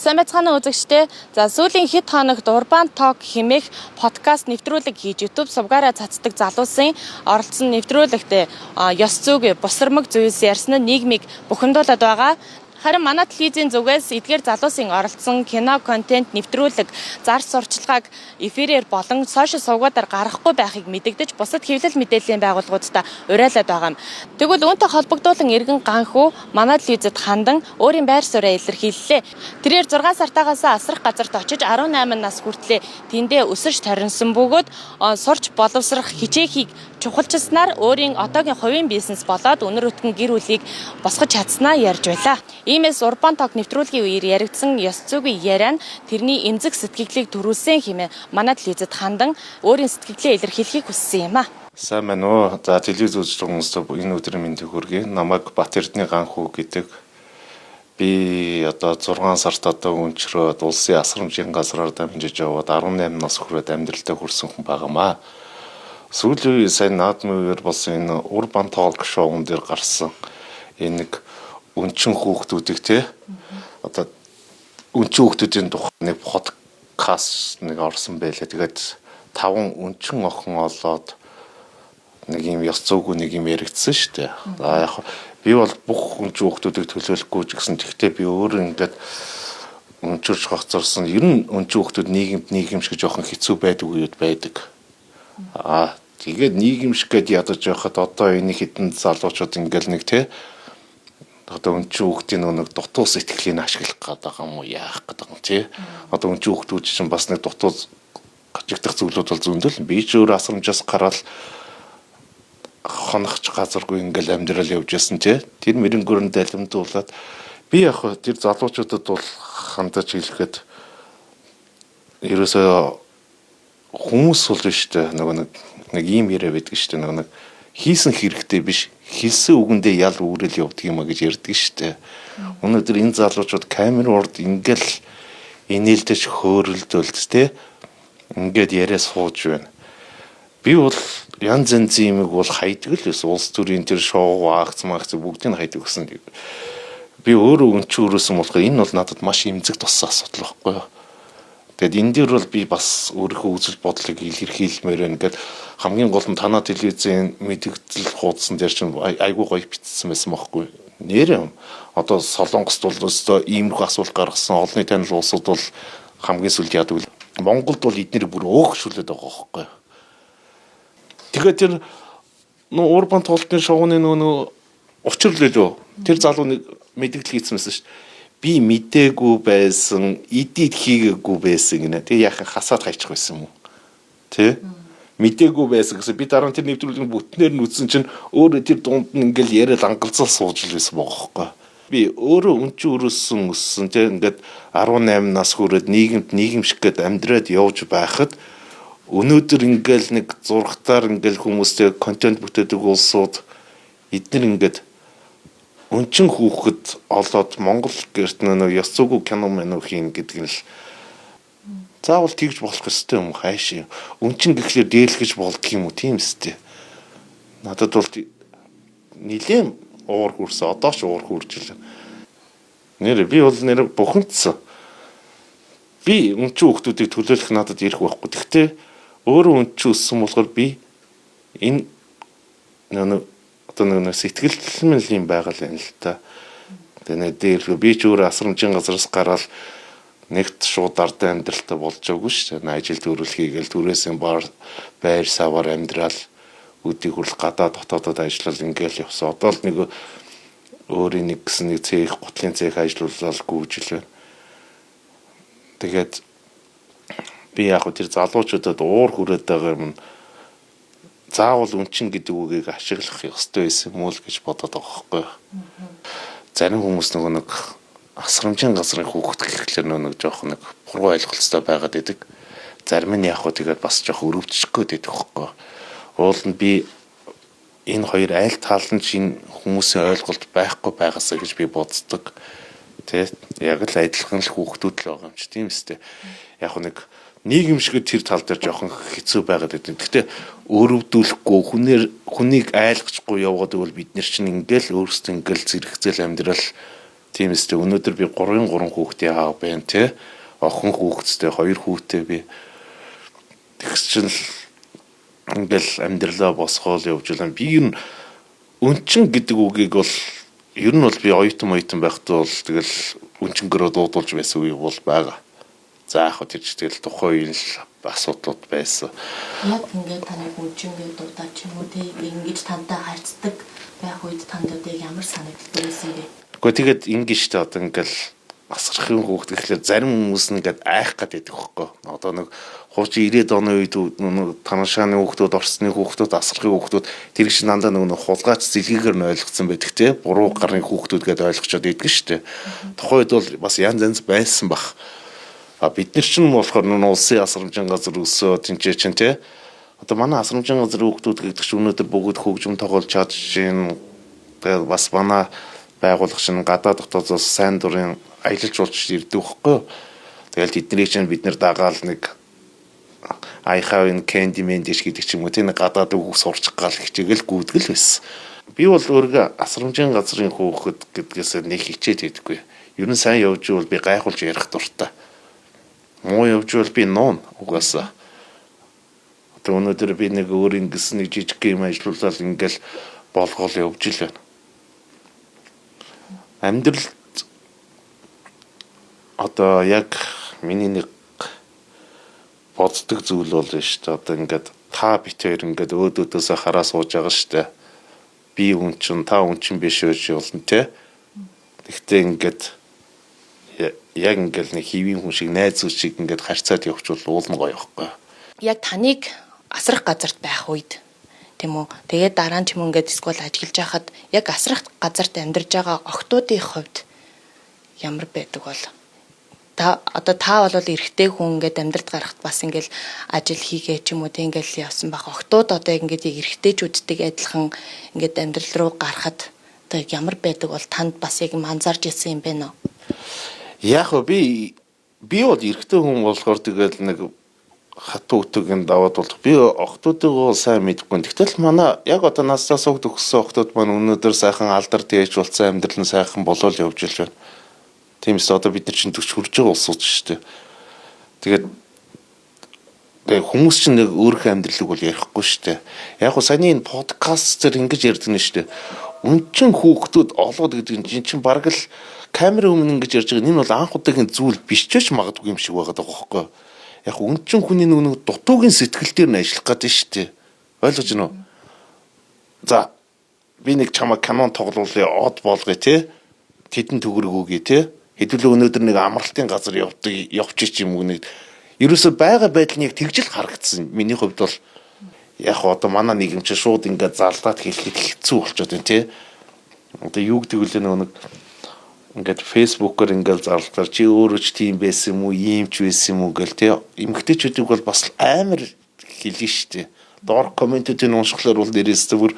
Сайн байцгаана үзэгчдээ. За сүүлийн хэд хоногт Урбан Ток хэмээх подкаст нэвтрүүлэг хийж YouTube сувгаараа цацдаг залуусын оролцсон нэвтрүүлэгт ёс зүйг, бусармаг зүйлс ярьсан нь нийгмийг бухимдуулаад байгаа. Харин манай телевизийн зүгээс эдгээр залуусын оролцсон кино контент нэвтрүүлэг зар сурчлагыг эфирээр болон сошиал сувгуудаар гаргахгүй байхыг мэдэгдэж бусад хэвлэл мэдээллийн байгууллагуудад уриалаад байгаа юм. Тэгвэл үүнтэй холбогдуулан иргэн ганхүү манай телевизэд хандан өөрийн байр сууриа илэрхийллээ. Тэрээр 6 сартаагаас асрах газарт очиж 18 нас хүртлээр тэндээ өсөж таринсан бөгөөд сурч боловсрох хичээхийг чухалчилснаар өөрийн одоогийн хувийн бизнес болоод өнөр өтгөн гэр бүлийг босгож чадсанаа ярьж байлаа. Иймээс Урбан Ток нэвтрүүлгийн үеэр яригдсан ёс зүйн яриа нь тэрний эмзэг сэтгэлийг төрүүлсэн хэмээн манай телевизэд хандан өөрийн сэтгэлээ илэрхийлэхийг хүссэн юм а. Сайн байна уу? За телевиз үзэж байгаа хүмүүст энэ өдрийн мэндийг хүргэе. Намайг Батэрдний ганхүү гэдэг. Би одоо 6 сард одоо өнчрөөд улсын асрамжийн газраар дамжиж яваад 18 нас хүрээд амьдралдаа хүрсэн хүн байгаамаа. Сүүлийн үеийн сайн наадмын үеэр болсон энэ Урбан Ток шоун дээр гарсан энэ нэг өнчин хүүхдүүдийг те одоо өнчин хүүхдүүдийн тухай нэг подкаст нэг орсон байлаа. Тэгээд 5 өнчин охин олоод нэг юм ёс зүйгүй нэг юм яригдсан шүү дээ. За яг би бол бүх өнчин хүүхдүүдийг төлөөлөхгүй ч гэсэн тэгтээ би өөрөө ингээд өнчөрч хоцорсон. Ер нь өнчин хүүхдүүд нийгэм шиг жоохон хэцүү байдаг үед байдаг. Тэгээд нийгэм шиг гэдээ ядаж явахад одоо энэ хитэн залуучууд ингээл нэг те одоо өнчин хүүхдийн нэг дутуу сэтгэлийг ашиглах гэдэг юм уу яах гэдэг юм тий. Одоо өнчин хүүхдүүд чинь бас нэг дутуу гажигдах зүйлүүд бол зөндөл. Би ч өөр асрамжаас гараад хоногч газаргүй ингээл амьдрал явж ясан тий. Тэр мэрэнгөрөнд далимдуулаад би яг тэр залуучуудад бол хандаж хэлэхэд ерөөсөө хүмүүс бол биш дээ нэг ийм яриа байдаг шүү дээ нэг хийсэн хэрэгтэй биш хэлсэн үгэндээ ял үүрэл явдаг юм а гэж ярьдаг штэ. Өнөөдөр энэ залуучууд камер урд ингээл инээлдэж хөөрөлдөлт те ингээд яриа сууж байна. Би бол янз янзын юмыг бол хайдаг л байсан. Улс төрийн тэр шоу акц бүгдийг хайдаг гэсэн. Би өөрөө өнчөө өрөөсөн болохоор энэ бол надад маш эмзэг туссан асуудал байхгүй юу. Тэгэд энэ дээр бол би бас өөрийнхөө үзэл бодлыг илэрхийлмээр байна. Ингээд хамгийн гол нь танаа телевизийн мэдээлэл хуудсан дээр чинь айгүй гоё бичсэн байсан байхгүй. Нэр юм. Одоо Солонгост бол өстой иймэрхүү асуулт гаргасан олонний танил улсууд бол хамгийн сүлд яадаг. Монголд бол эднэр бүр өөхшүүлээд байгаа байхгүй. Тэгээд тэр Урбан Токны шоуны нөө учир лөө тэр залуу нэг мэдээлэл хийсэн байсан шүү дээ. Би мдээгүй байсан, эдит хийгээгүй байсан гинэ. Тэгээ яахан хасаад хайчих байсан юм уу? Тэ? Мдээгүй байсан гэсэн би дараа нь тэр нэвтрүүлгийн бүтнээр нь үзсэн чинь өөрөө тэр дунд нь ингээл яриад ангалзал сууж л байсан бохоггүй. Би өөрөө өнчин өрөөсөн өссөн тэ ингээд 18 нас хүрээд нийгэм шиг гээд амьдраад явж байхад өнөөдөр ингээл нэг зургатаар ингээл хүмүүстэй контент бүтээдэг улсууд эдгээр ингээд өнчин хүүхэд олоод Монгол гэрт нэг ёс зүйгүй кино мэнүү хийн гэдэг нь л заавал тэгж болох ёстой юм хайш. Өнчин гэхлээр дээлгэж болдг юм уу тийм үстэй. Надад бол нилээн уур хүрсэн одоо ч уур хүрж илээ. Би бол бухимдсан. Би өнчин хүүхдүүдийг төлөөлөх надад ирэх байхгүй. Гэхдээ өөрөө өнчин өссөн болохоор би энэ одоо нэг сэтгэлмэлийн байгаль юм л та. Тэгээ дээр би ч өөр асрамжийн газраас гараад нэгт шууд ардаа амьдралтай болж байгаагүй шүү дээ. Ажил төрөл хийгээл түрээсээ байр саваар амьдрал өдийг хүрл гадаа дотоодод ажиллал ингээл явсан. Одоо л нэг өөрийн нэг гэсэн нэг цех гутлын цех ажиллуулаад гүйжил байна. Тэгээд би яг тэр залуучуудад уур хүрээд байгаа юм заавал өнчин гэдэг үгийг ашиглах ёстой байсан юм уу гэж бодоод байгаа байхгүй. Зарим хүмүүс нэг асрамжийн газрын хүүхэд гэхлээр нэг жоох нэг буруу ойлголцтой байгаад идэг. Зарим нь яг тэгээд бас жоох өрөвдчих гээд байдаг байхгүй. Уул нь би энэ хоёр айл таалан чинь хүмүүсийн ойлголт байхгүй байгаасаа гэж би боддог. Тэ яг л адилхан л хүүхдүүд л байгаа юм чи тийм үстэй. Яг нэг нийгэм шиг тэр тал дээр жоохон хэцүү байгаад байдаг. Гэхдээ өрөвдүүлэхгүй хүнийг айлгахгүй яваад байвал бид нар чинь ингээл өөрсдөө ингээл зэрэгцэл амьдрал Тийм үстэй өнөөдөр би 3 хүүхдийн аав байна те. Охин хүүхэдтэй 2 хүүхэдтэй би. Тэгс чинь ингээл амьдралаа босгоол явж байна. Би ер нь өнчин гэдэг үгийг бол ер нь бол би оюутан байхдаа бол тэгэл өнчнгөрөө дуудулж байсан үе бол байгаа. За яг хөө тэгэл тухайн үеийн асуудлууд байсан. Яг ингээд таныг өнчнгээ дуудаач юм уу те ингэж тантай харьцдаг байх үед танд одоо ямар санагддаг байсан бэ? Гэхдээ тэгээд ингэ штэ одоо ингээл асрахын хүүхд гэхлээр зарим хүмүүс нэгээд айх гэдэг байхгүй. Одоо нэг хуучин 90-ад оны үед танашааны хүүхдүүд, орсны хүүхдүүд, асрахын хүүхдүүд тэр их дандаа нэг хулгайч зэлгээгээр нь ойлгоцсон байдаг те. Буруу гарын хүүхдүүд гэдээ ойлгочоод идэг штэ. Тухайн үед бол бас янз байсан бах. Бид нар чинь болохоор улсын асрамжийн газар өсөө тэнцээ чинь те. Одоо манай асрамжийн газар хүүхдүүд гэдэг чинь өнөөдөр бүгд хөгжим тоглож чадж чинь тэгээд бас манай байгууллага чинь гадаад дотоодоос сайн дурын аялал жуулч ирдэг байхгүй. Тэгэл тэднийг чинь бид нэр дагаал нэг I have in candy mendish гэдэг ч юм уу тийм гадаад үг сурчих гал хичээгэл гүйдгэл байсан. Би бол өөрөө асрамжийн газрын хүүхэд гэдгээс нэг хичээд байдаггүй. Ер нь сайн явж ивэл би гайхуулж ярих дуртай. Муу явж ивэл би нуун угаасаа. Одоо өнөөдөр би нэг өөр ингэс нэг жижиг юм ажиллуулаад ингээл болгоол явж ил байна. Амьдралд одоо яг миний нэг боддог зүйл бол шүү дээ. Одоо ингээд та битээр ингээд өөдөөдөөсөө хараа сууж байгаа шүү дээ. Би үн чин та үн чин биш гэж болно те. Тэгтээ ингээд яг ингээд нэг хэвийн хүн шиг найз зүг шиг ингээд харьцаад явчихвал уулна гоё байхгүй. Яг таныг асрах газарт байх үед тийм үү. Тэгээд дараа нь ч юм ингээд скол ажиллаж байхад яг асрах газарт амьдарч байгаа охтуудын хувьд ямар байдаг бол та бол эрэгтэй хүн ингээд амьдралд гарахт бас ингээд ажил хийгээ ч юм уу тийм ингээд явсан баг. Охтууд одоо ингээд эрэгтэйчүүдтэй адилхан ингээд амьдрал руу гарахад одоо ямар байдаг бол танд бас яг анзаарч ирсэн юм бэ нөө? Яг би бол эрэгтэй хүн болохоор тэгэл нэг хатуу өтөгийн даваад бол би охтуудыгоо сайн мэдэхгүй. Тэгтэл манай яг одоо наснаас өгд өгсөн охтууд маань өнөөдөр сайхан алдар тээж болсон амьдрал нь сайхан болол явж ил байна. Тиймээс одоо бид нар чинь төгс хурж байгаа улсууд шүү дээ. Тэгээд хүмүүс чинь нэг өөрийнхөө амьдралыг бол ярихгүй шүү дээ. Яг гоо саяны энэ подкастер ингэж ярьдаг нь шүү дээ. Үнчин хүүхдүүд олоод гэдэг нь чинь бараг л камерын өмнө ингэж ярьж байгаа. Энэ бол анх удаагийн зүйл биш ч магадгүй юм шиг байгаа даа байхгүй. Яг үнчин хүний нэг дутуугийн сэтгэл дээр нь ажиллах гэдэг шүү дээ. Ойлгож байна уу? За би нэг чамаа канон тоглуулъя, од болгоё те. Тэдэн төгрөг өгье те. Хэдүүлээ өнөөдөр нэг амралтын газар явчих юм уу нэг ерөөсөө байгаа байдал нь яг тэгжил харагдсан. Миний хувьд бол яг одоо манай нийгэм чинь шууд ингээд зарлаад хэлэхэд хэцүү болчиход байна тий. Одоо юу гэдэг вэ нэг ингээд фэйсбүүкээр ингээд зарлахаар чи өөрөө ч тийм байсан юм уу, ийм ч байсан юм уу гэл тий. Эмэгтэйчүүдийг бол бас амар хэлнэ штэ. Доор комментүүдийг уншихлаар бол дээрээс бүр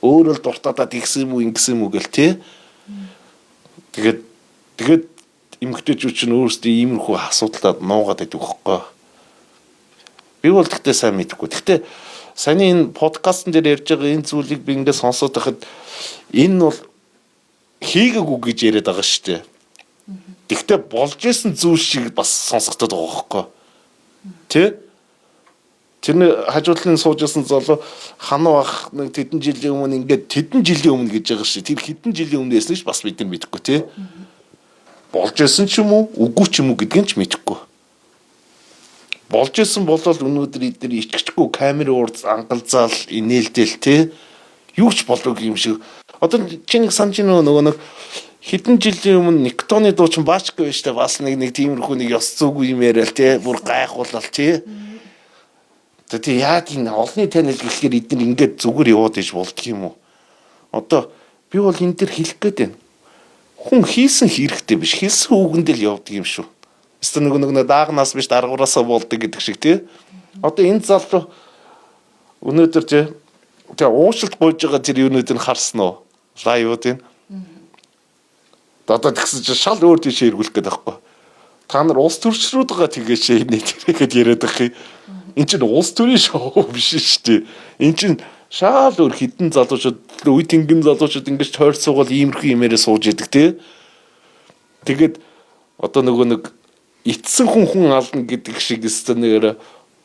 өөрөө л дуртадаад игсэн юм уу, ингэсэн юм уу гэл тий. Тэгээд эмэгтэйчүүд чинь өөрсдөө иймэрхүү асуудалд нуугаад байдаг хөхгүй. Би бол тэгтээ сайн мэдэхгүй. Тэгтээ саяны энэ подкастн дээр ярьж байгаа энэ зүйлийг би ингээд сонсоод байхад энэ бол хийгээгүй гэж яриад байгаа шүү дээ. Тэгтээ болж исэн зүйл шиг бас сонсогдоод байгаа хөхгүй. Тэ? Тэрний хажуудлын суужсэн золоо ханаа ах нэг тэдэн жилийн өмнө ингээд тэдэн жилийн өмнө гэж байгаа шүү. Тэр хэдэн жилийн өмнө ясныг бас бид нар мэдэхгүй тий. Болж исэн ч юм уу, үгүй ч юм уу гэдгийг ч мэдэхгүй. Болж исэн болол өнөөдөр эдгээр ичгчгүй камерын урд ангалзаал инээлдэл тий. Юу ч болов юм шиг. Одоо чи нэг санаж нөгөө нэг хэдэн жилийн өмнө Никтоны дуучин Баачка байж та бас нэг тиймэрхүү нэг ёс зүйгүй юм яриа л тий. Бүр гайхуулал тий. Тэгээ яг энэ олонний танил гэхлээр эдгээр ингээд зүгээр яваад иж болдго юм уу? Одоо би бол энэ төр хэлэх гээд байна. Хүн хийсэн хэрэгтэй биш, хэлсэн үгэндээ л явдаг юм шүү. Эсвэл нэг даагнаас биш даргуураасаа болдог гэдэг шиг тий. Одоо энэ залуу өнөөдөр тэгээ уушлалт гойж байгаа тэр өнөөдөр харсан уу? Лайвууд энэ. Одоо тэгсэн чинь шал өөр тийш эргүүлэх гээд байхгүй. Та нар улс төрчрүүд байгаа тэгээш энэ тэрэхэд яриад байх юм. Энд чинь улс төрийн шоу биш шүү дээ. Энд чинь шаал өөр хитэн залуучууд, үе тэнгэн залуучууд ингэж тойрцоогол иймэрхүү юмэрээ сууж яадаг тий. Тэгээд одоо нөгөө нэг эцсэн хүн ална гэдэг шиг стенээр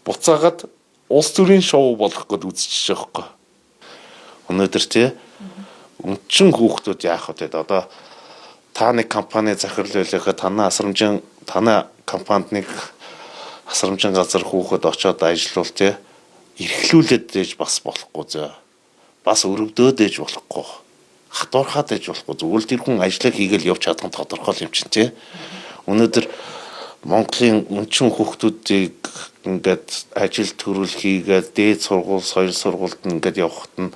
буцаагаад улс төрийн шоу болох гээд үзчихэж байгаа байхгүй. Өнөөдөр тий өнчин хүүхдүүд яах вэ? Одоо та нэг компани захирлуулахад танай компанид нэг асрамжин газар хүүхэд очоод ажиллавал тий эрхлүүлээд дэж бас болохгүй зөө. Бас өрөвдөөд дэж болохгүй. Хатуурхаад дэж болохгүй. Зүгээр тэр хүн ажлаа хийгээл явж чадах тодорхой юм чинь тий. Өнөөдөр Монголын өнчин хүүхдүүдийг ингээд ажил төрөл хийгээд дээд сургууль, соёл сургуульд ингээд явахт нь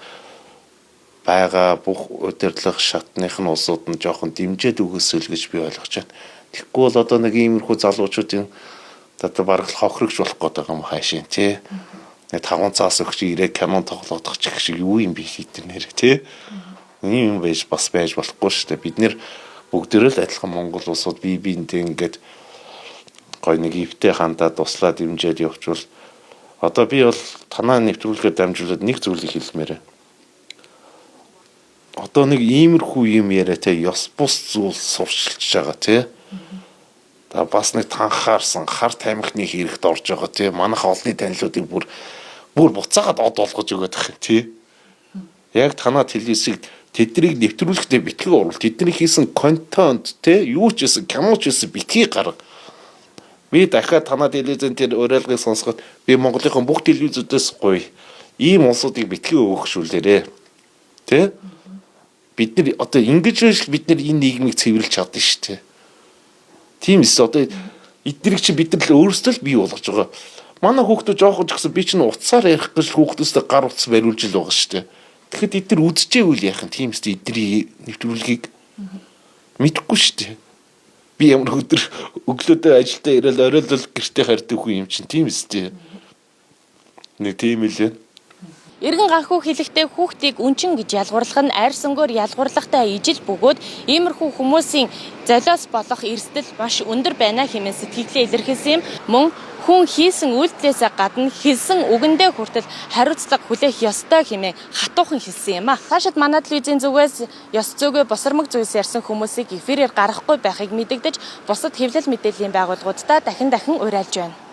байгаа бүх удирдлага шатных нь улсууд нь жоохон дэмжиж өгөөсөл гэж би ойлгож байна. Тэгэхгүй бол одоо нэг иймэрхүү залуучуудын одоо бараг л хохирогч болох гэдэг юм хаашийн тий. 5 цаас өгч ирээ канон тоглоодох ч гэх шиг юу юм бэ хийдэр нэрэ тий. Ийм юм байж болохгүй шүү дээ. Бид нэр бүгдээрээ л адилхан Монгол улсууд бие биендээ ингээд гой нэг ивтэй хандаад туслаад дэмжиж явуучвал одоо би бол танаа нэвтрүүлгээр дамжуулаад нэг зүйлийг хэлмээрээ. Одоо нэг иймэрхүү юм яриа те ёс бус зүйл сурчилж байгаа тий. Та бас нэг танхаарсан хар тамхины хэрэгт орж байгаа тий. Манайх олны танилуудыг бүр буцаагаад од болгож өгöd байх тий. Яг танаа телевизийг тэднийг нэвтрүүлэхдээ битгэг оруулалт тэдний хийсэн контент тий юу ч гэсэн киноч гэсэн битгий гарга. Би дахиад танаа телевизэн тэр уриалгыг сонсоход би Монголынхон бүх телевизүүдээс гоё ийм улсуудыг битгий өгөхшүүлээрээ тий. Бид нар одоо ингэж бид нар энэ нийгмийг цэвэрлж чадна шүү дээ. Тийм эс одоо эднэрийг чи бид нар л өөрсдөө л бий болгож байгаа. Манай хүүхдүүд жоохон ч гэсэн би чинь уцаар ярих гэж хүүхдөөсөө гар утас бариулж л байгаа шүү дээ. Тэгэхэд эднэр үдчихэвэл яах юм тийм эс эдний нэвтрүүлгийг мэдэхгүй шүү дээ. Би ямар өдөр өглөөдөө ажилдаа ирээл орой л гэртээ хардаг хүн юм чинь тийм эс дээ. Нэг тийм л Иргэн ганхүү хэлэхдээ хүүхдийг үнчин гэж ялгуурлах нь айрсангөөр ялгуурлахтай ижил бөгөөд иймэрхүү хүмүүсийн золиос болох эрсдэл маш өндөр байна хэмээн сэтгэлээ илэрхийлсэн юм. Мөн хүн хийсэн үйлдэлээс гадна хэлсэн үгэндээ хүртэл хариуцлага хүлээх ёстой хэмээн хатуухан хэлсэн юм а. Цаашид манай телевизийн зүгээс ёс зүйгээ босромог зүйлс ярьсан хүмүүсийг эфирээр гаргахгүй байхыг мэдэгдэж бусад хэвлэл мэдээллийн байгууллагуудаа дахин уриалж байна.